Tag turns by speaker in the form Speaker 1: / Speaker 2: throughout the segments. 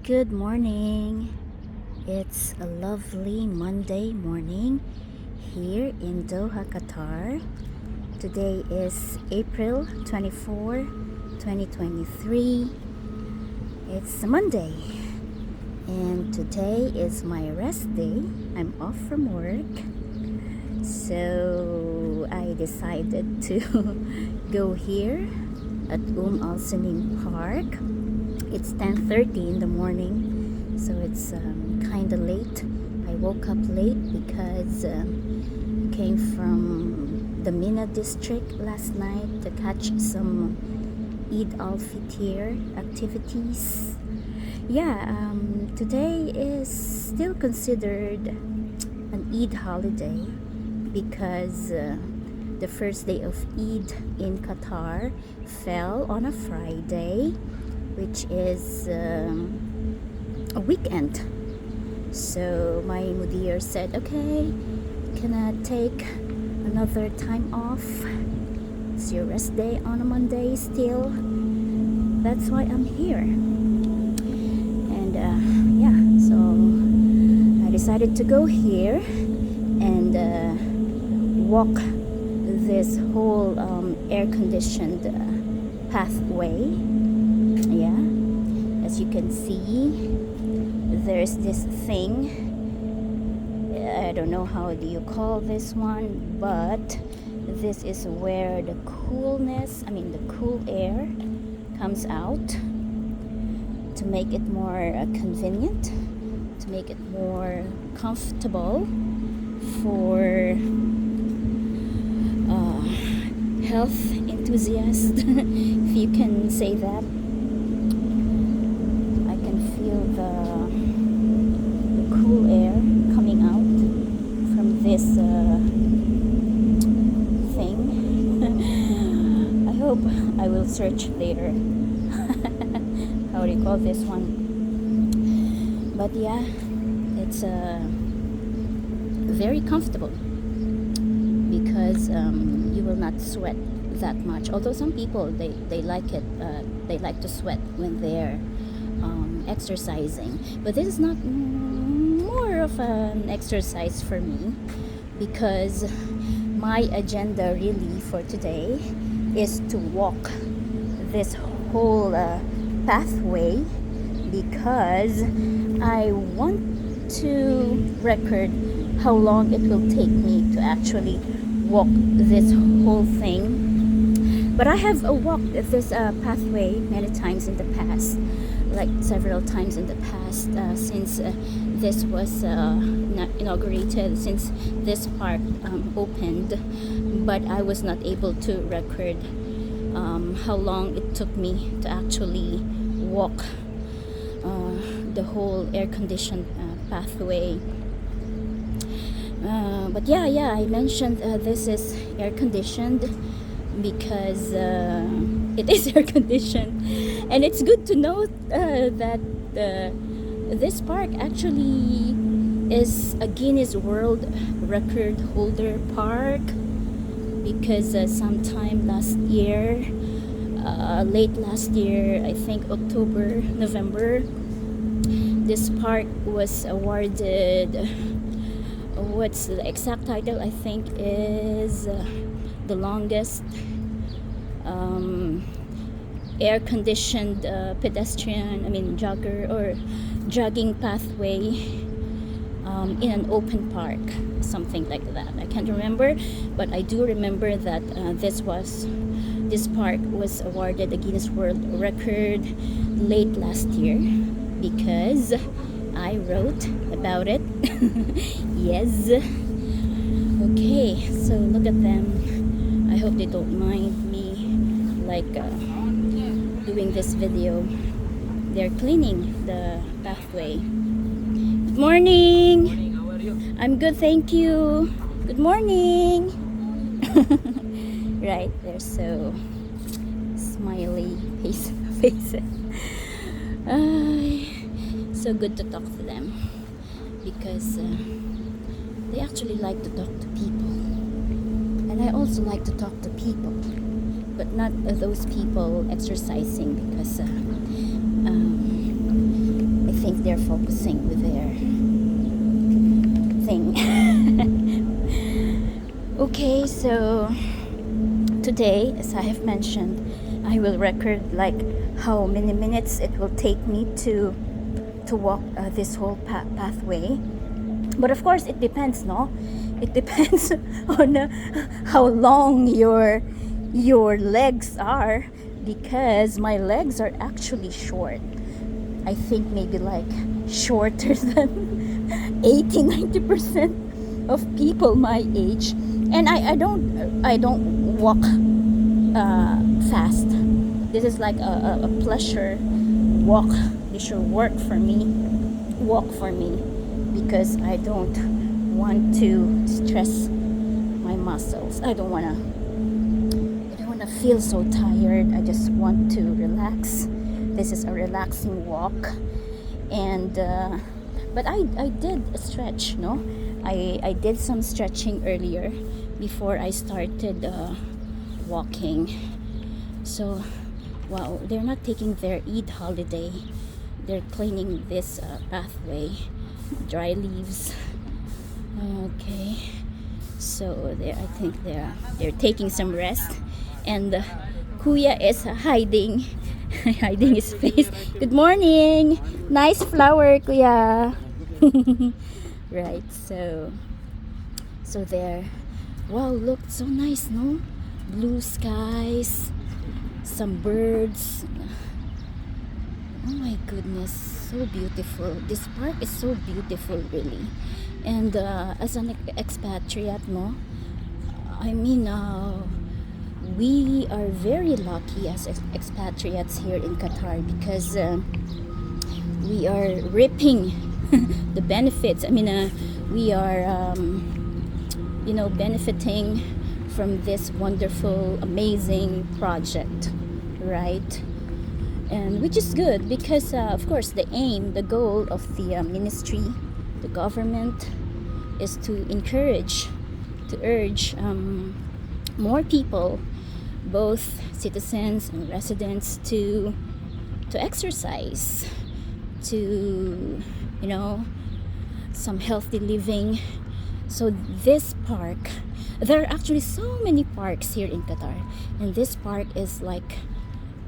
Speaker 1: Good morning. It's a lovely Monday morning here in Doha, Qatar. Today is April 24, 2023. It's a Monday, and today is my rest day. I'm off from work, so I decided to go here at Al Salim Park. It's 10:30 in the morning, so it's kind of late. I woke up late because I came from the Mina district last night to catch some Eid al-Fitr activities. Today is still considered an Eid holiday because the first day of Eid in Qatar fell on a Friday, which is a weekend. So my mudir said, okay, can I take another time off? It's your rest day on a Monday still. That's why I'm here. And so I decided to go here and walk this whole air-conditioned pathway. As you can see, there's this thing. I don't know how do you call this one, but this is where the cool air comes out to make it more convenient, to make it more comfortable for health enthusiasts, if you can say that. The cool air coming out from this thing. I hope I will search later how do you call this one. But yeah, it's very comfortable because you will not sweat that much. Although some people they like it, they like to sweat when they're exercising, but this is not more of an exercise for me because my agenda really for today is to walk this whole pathway because I want to record how long it will take me to actually walk this whole thing. But I have walked this pathway many times in the past, like several times in the past since this was inaugurated, since this park opened. But I was not able to record how long it took me to actually walk the whole air-conditioned pathway. But I mentioned this is air-conditioned because it is air-conditioned, and it's good to know that this park actually is a Guinness World Record holder park because sometime last year, late last year, I think October, November, this park was awarded, what's the exact title, I think is the longest air-conditioned jogger or jogging pathway in an open park, something like that. I can't remember, but I do remember that this park was awarded a Guinness World Record late last year because I wrote about it. Yes. Okay, so look at them. I hope they don't mind me doing this video. They're cleaning the pathway. Good morning.
Speaker 2: Morning, how are you?
Speaker 1: I'm good, thank you. Good morning. Right, they're so smiley faces. So good to talk to them because they actually like to talk to people, and I also like to talk to people, but not those people exercising because I they're focusing with their thing. Okay, so today, as I have mentioned, I will record like how many minutes it will take me to walk this whole pathway. But of course, it depends, no? It depends on how long your legs are, because my legs are actually short. I think maybe like shorter than 80-90% of people my age. And I don't walk fast. This is like a pleasure walk. Leisure work for me, walk for me, because I don't want to stress my muscles. I don't wanna feel so tired. I just want to relax. This is a relaxing walk. And but I did a stretch, no? I did some stretching earlier before I started walking. So wow, they're not taking their Eid holiday. They're cleaning this pathway, dry leaves. Okay, so I think they're taking some rest, and Kuya is hiding hiding his face. Good morning, nice flower, Kuya. Right, so there. Wow, look, so nice, no? Blue skies, some birds. Oh my goodness, so beautiful. This park is so beautiful, really. And as an expatriate, no, I mean, we are very lucky as expatriates here in Qatar, because we are reaping the benefits. I mean, we are benefiting from this wonderful, amazing project, right? And which is good, because of course the goal of the ministry, the government, is to urge more people, both citizens and residents, to exercise, to some healthy living. So this park, there are actually so many parks here in Qatar, and this park is like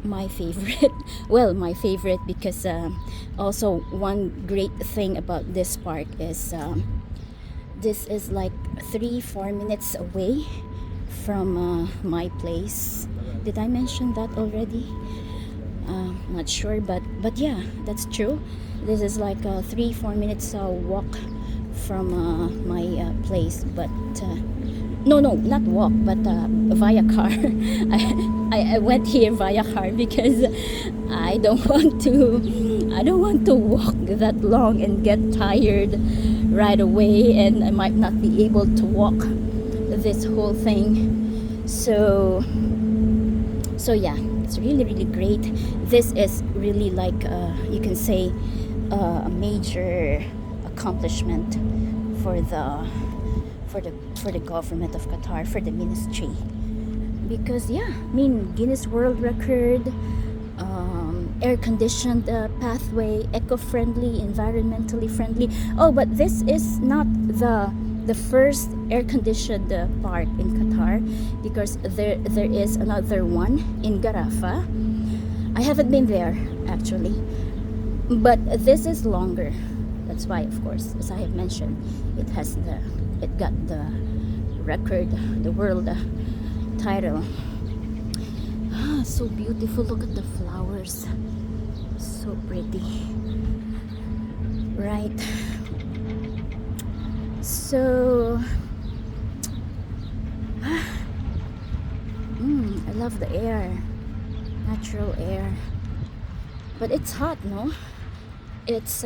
Speaker 1: my favorite. Well, my favorite, because also one great thing about this park is this is like 3-4 minutes away from my place. Did I mention that already? Not sure, but yeah, that's true. This is like a 3-4 minutes walk from my place. But no, not walk, but via car. I went here via car because I don't want to walk that long and get tired right away, and I might not be able to walk this whole thing. So yeah, it's really great. This is really like you can say a major accomplishment for the government of Qatar, for the ministry, because yeah, I mean, Guinness World Record, air-conditioned pathway, eco-friendly, environmentally friendly. Oh, but this is not the first air-conditioned park in Qatar, because there is another one in Garafah. I haven't been there actually, but this is longer. That's why, of course, as I have mentioned, it got the record, the world title. So beautiful. Look at the flowers, so pretty, right? So I love the air, natural air, but it's hot, no? It's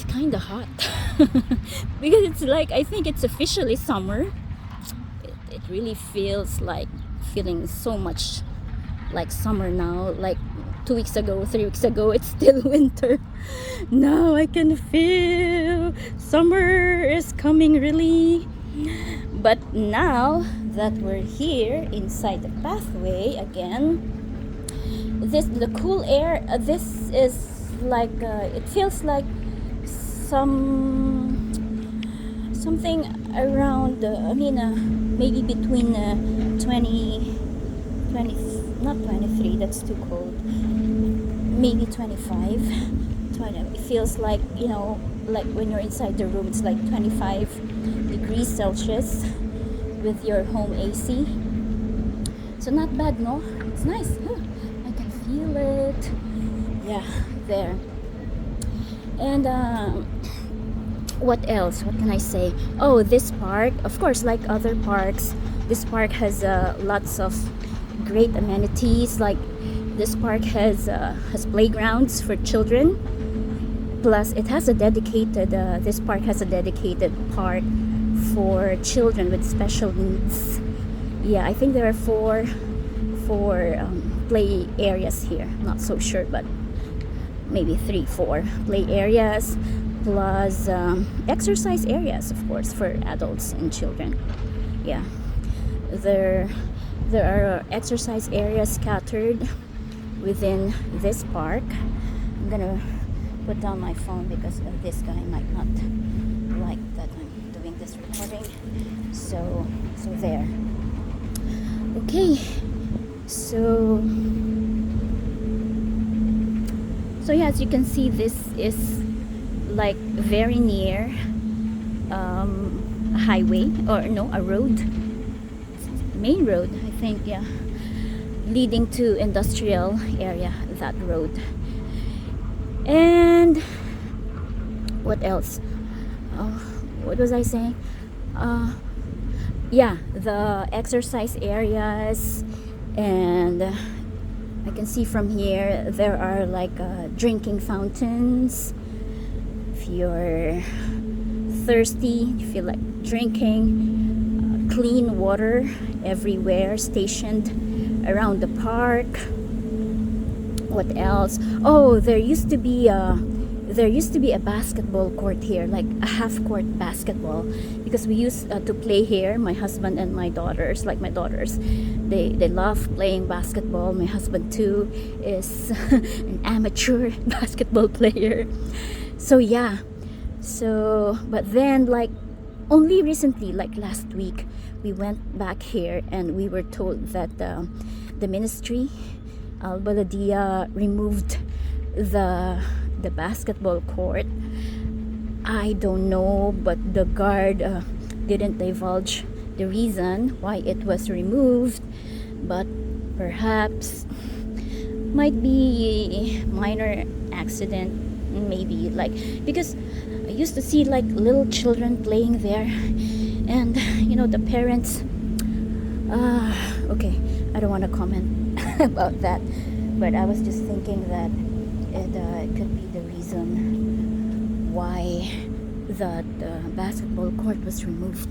Speaker 1: kind of hot because it's like, I think it's officially summer. It really feels like feeling so much like summer now. Like 2 weeks ago, 3 weeks ago, it's still winter. Now I can feel summer is coming, really. But now that we're here inside the pathway again, the cool air, this is like it feels like something around maybe between 20, 20, not 23, that's too cold, maybe 25, 20. It feels like, like when you're inside the room, it's like 25 degrees Celsius with your home AC. So not bad, no? It's nice. I can feel it. Yeah, there. And what else? What can I say? Oh, this park, of course, like other parks, this park has lots of great amenities. Like this park has playgrounds for children. Plus, it has a dedicated. This park has a dedicated part for children with special needs. Yeah, I think there are four play areas here. Not so sure, but maybe 3, 4 play areas, plus exercise areas, of course, for adults and children. Yeah, there are exercise areas scattered within this park. I'm gonna put down my phone because this guy might not like that I'm doing this recording. So there. Okay, so yeah, as you can see, this is like very near a highway, or no, a road, main road, I think, yeah, leading to industrial area, that road. And what else? What was I saying? Yeah, the exercise areas, and I can see from here there are like drinking fountains. If you're thirsty, you feel like drinking, clean water everywhere stationed around the park. What else? Oh, there used to be a basketball court here, like a half-court basketball, because we used to play here, my husband and my daughters. Like my daughters, they love playing basketball. My husband too is an amateur basketball player. So yeah, but then, like, only recently, like last week, we went back here and we were told that the ministry, Al Baladia, removed the basketball court. I don't know, but the guard didn't divulge the reason why it was removed, but perhaps might be minor accident, maybe, like, because I used to see like little children playing there, and the parents, okay, I don't want to comment about that, but I was just thinking that it could be the reason why the basketball court was removed.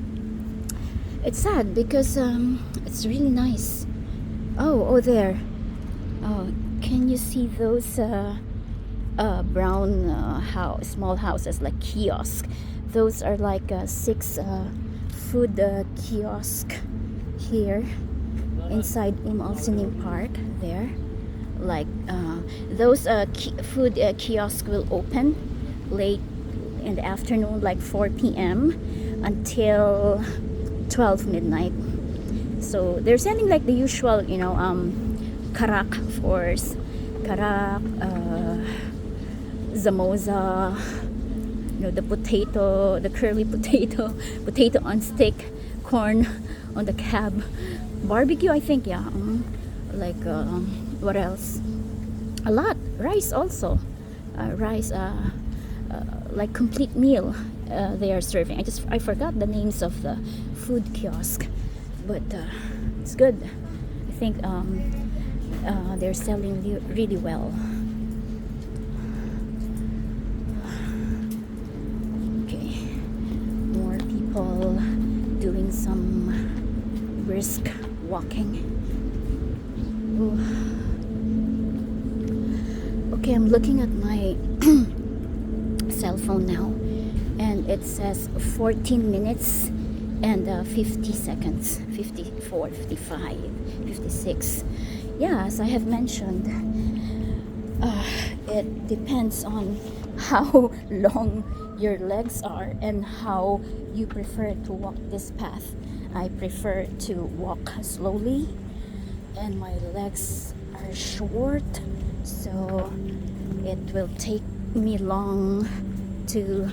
Speaker 1: It's sad because it's really nice. Oh, there. Oh, can you see those brown small houses, like kiosk? Those are like 6 food kiosk here inside Al Sinim Park. There, like those food kiosk will open late in the afternoon, like 4 p.m. until 12 midnight. So they're selling like the usual, karak, of course, karak, zamoza, the potato, the curly potato on stick, corn on the cab, barbecue, I think, yeah. Like what else? A lot. Rice also. Rice, like complete meal they are serving. I forgot the names of the food kiosk, but it's good. I think they're selling really well. Okay, more people doing some brisk walking. Ooh. Okay, I'm looking at my cell phone now, and it says 14 minutes and 50 seconds, 54, 55, 56. Yeah, as I have mentioned, it depends on how long your legs are and how you prefer to walk this path. I prefer to walk slowly, and my legs are short, so it will take me long to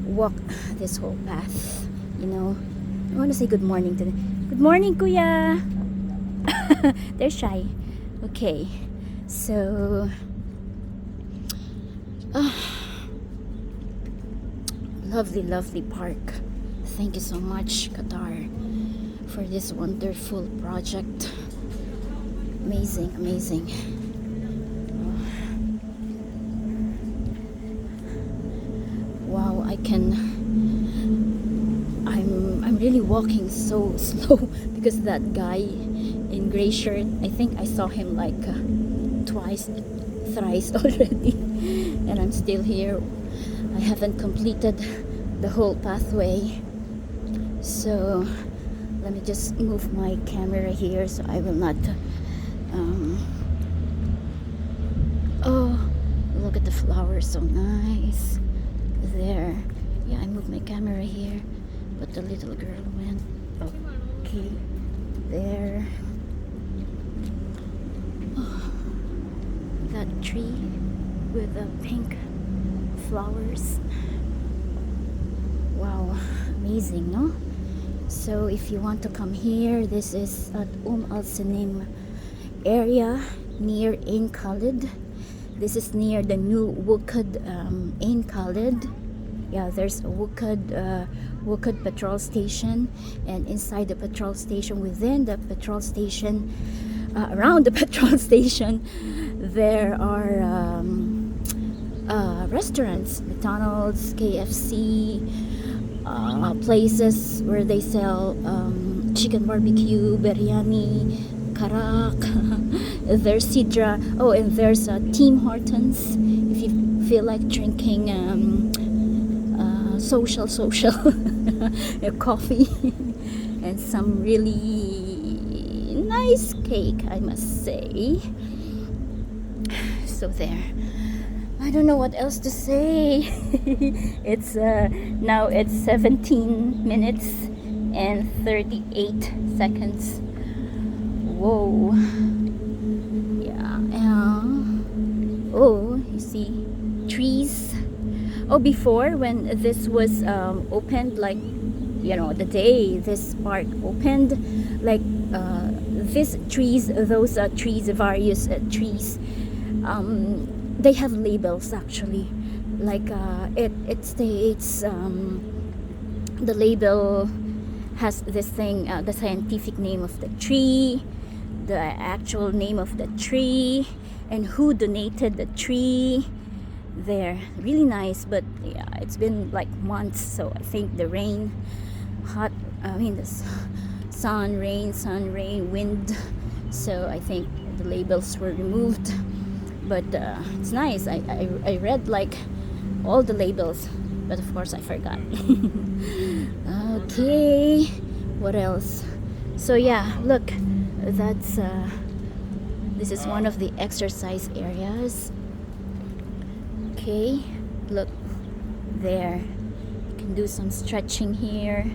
Speaker 1: walk this whole path. You know, I want to say good morning to them. Good morning, Kuya. They're shy. Okay, so lovely, lovely park. Thank you so much, Qatar, for this wonderful project. Amazing, amazing. Wow, I'm really walking so slow because that guy in gray shirt, I think I saw him like thrice already, and I'm still here. I haven't completed the whole pathway, so let me just move my camera here so I will not oh, look at the flowers, so nice there. Yeah, I moved my camera here, but the little girl went. Okay, there. Oh, that tree with the pink flowers. Wow, amazing, no? So if you want to come here, this is at Al Sanim area near Ain Khalid. This is near the new Wukad Ain Khalid. Yeah, there's a Wukad petrol station, and inside the petrol station, within the petrol station, around the petrol station, there are restaurants, McDonald's, KFC, places where they sell chicken barbecue, biryani, karak. There's sidra. Oh, and there's Tim Hortons if you feel like drinking social coffee and some really nice cake, I must say. So there. I don't know what else to say. It's now it's 17 minutes and 38 seconds. Whoa. Yeah. Oh, you see trees. Oh, before when this was opened, like, you know, the day this park opened, like these trees, those trees, various trees, they have labels actually. Like it states the label has this thing, the scientific name of the tree, the actual name of the tree, and who donated the tree. There, really nice, but yeah, it's been like months, so I think the rain, the sun, rain, wind, so I think the labels were removed. But it's nice. I read like all the labels, but of course I forgot. Okay, what else? So yeah, look, that's this is one of the exercise areas. Okay, look there, you can do some stretching here.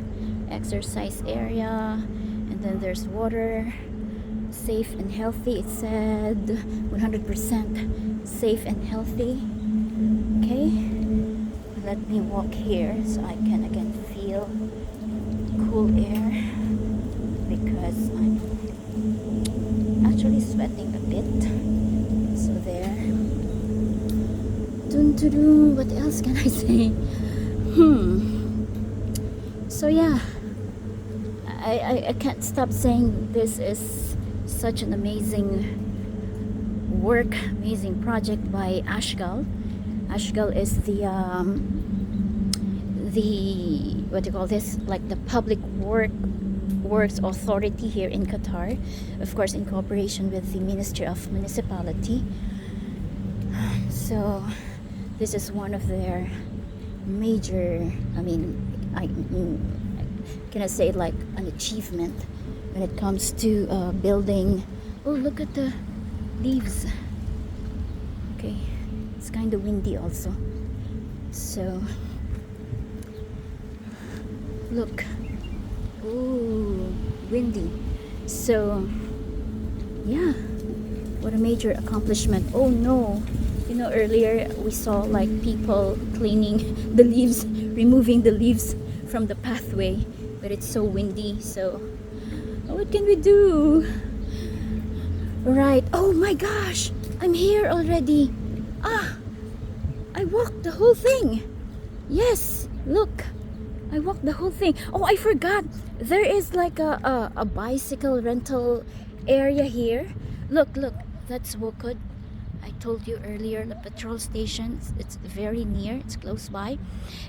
Speaker 1: Exercise area, and then there's water. Safe and healthy, it said 100% safe and healthy. Okay, let me walk here so I can again feel cool air, because I'm actually sweating a bit. So there. What else can I say? So yeah, I can't stop saying this is such an amazing work, amazing project by Ashgal. Ashgal is the what do you call this? Like the public works authority here in Qatar, of course in cooperation with the Ministry of Municipality. So this is one of their major, can I say like an achievement when it comes to building. Oh, look at the leaves. Okay, It's kind of windy also. So look. Ooh, windy. So yeah, what a major accomplishment. Oh no, you know, earlier we saw like people cleaning the leaves, removing the leaves from the pathway, but it's so windy. So what can we do? Right. Oh my gosh, I'm here already. Ah, I walked the whole thing. Yes, look, I walked the whole thing. Oh, I forgot. There is like a bicycle rental area here. Look, look, that's Wokod. I told you earlier, the petrol station. It's very near. It's close by,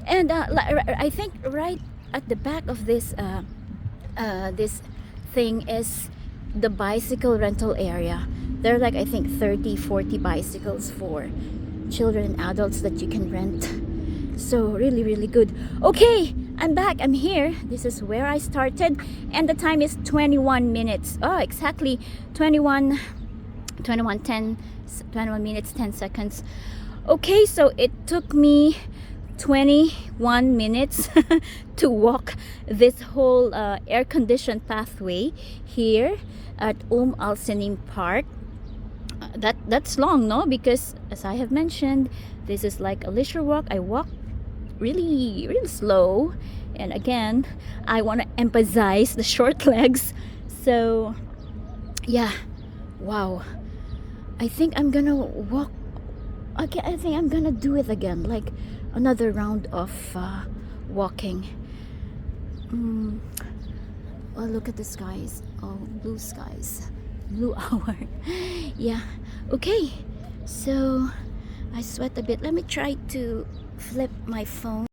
Speaker 1: and I think right at the back of this thing is the bicycle rental area. There are like I think 30-40 bicycles for children and adults that you can rent. So really, really good. Okay, I'm back. I'm here. This is where I started, and the time is 21 minutes. Oh, exactly 21 minutes 10 seconds. Okay, so it took me 21 minutes to walk this whole air-conditioned pathway here at Al Sinim Park. That's long, no? Because as I have mentioned, this is like a leisure walk. I walk really slow, and again, I want to emphasize the short legs. So yeah, wow, I think I'm gonna walk again. I think I'm gonna do it again, like another round of walking. Well, look at the skies. Oh, blue skies, blue hour. Yeah, okay, so I sweat a bit. Let me try to flip my phone.